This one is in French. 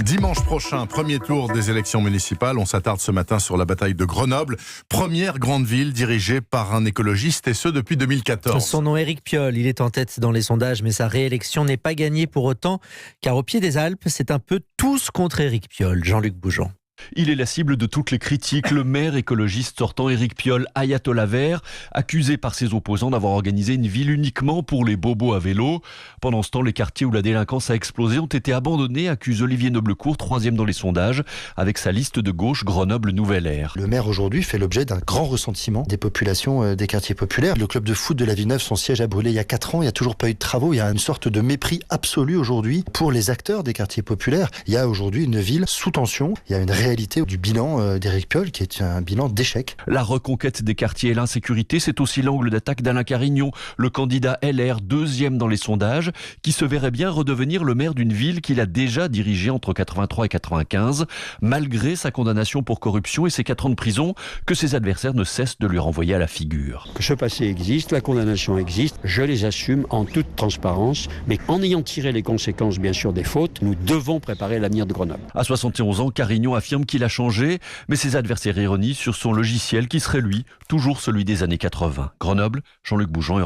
Dimanche prochain, premier tour des élections municipales. On s'attarde ce matin sur la bataille de Grenoble, première grande ville dirigée par un écologiste, et ce depuis 2014. Son nom, Éric Piolle, il est en tête dans les sondages, mais sa réélection n'est pas gagnée pour autant, car au pied des Alpes, c'est un peu tous contre Éric Piolle. Jean-Luc Bougeon. Il est la cible de toutes les critiques. Le maire écologiste sortant, Éric Piolle, ayatollah vert, accusé par ses opposants d'avoir organisé une ville uniquement pour les bobos à vélo. Pendant ce temps, les quartiers où la délinquance a explosé ont été abandonnés, accuse Olivier Noblecourt, troisième dans les sondages, avec sa liste de gauche Grenoble Nouvelle Ère. Le maire aujourd'hui fait l'objet d'un grand ressentiment des populations des quartiers populaires. Le club de foot de la Villeneuve, son siège a brûlé il y a 4 ans, il n'y a toujours pas eu de travaux. Il y a une sorte de mépris absolu aujourd'hui pour les acteurs des quartiers populaires. Il y a aujourd'hui une ville sous tension. Il y a une réalité du bilan d'Éric Piolle qui est un bilan d'échec. La reconquête des quartiers et l'insécurité, c'est aussi l'angle d'attaque d'Alain Carignon, le candidat LR, deuxième dans les sondages, qui se verrait bien redevenir le maire d'une ville qu'il a déjà dirigée entre 83 et 95, malgré sa condamnation pour corruption et ses 4 ans de prison que ses adversaires ne cessent de lui renvoyer à la figure. Ce passé existe, la condamnation existe, je les assume en toute transparence, mais en ayant tiré les conséquences bien sûr des fautes, nous devons préparer l'avenir de Grenoble. À 71 ans, Carignon affirme qu'il a changé, mais ses adversaires ironisent sur son logiciel qui serait lui, toujours celui des années 80. Grenoble, Jean-Luc Bougeon.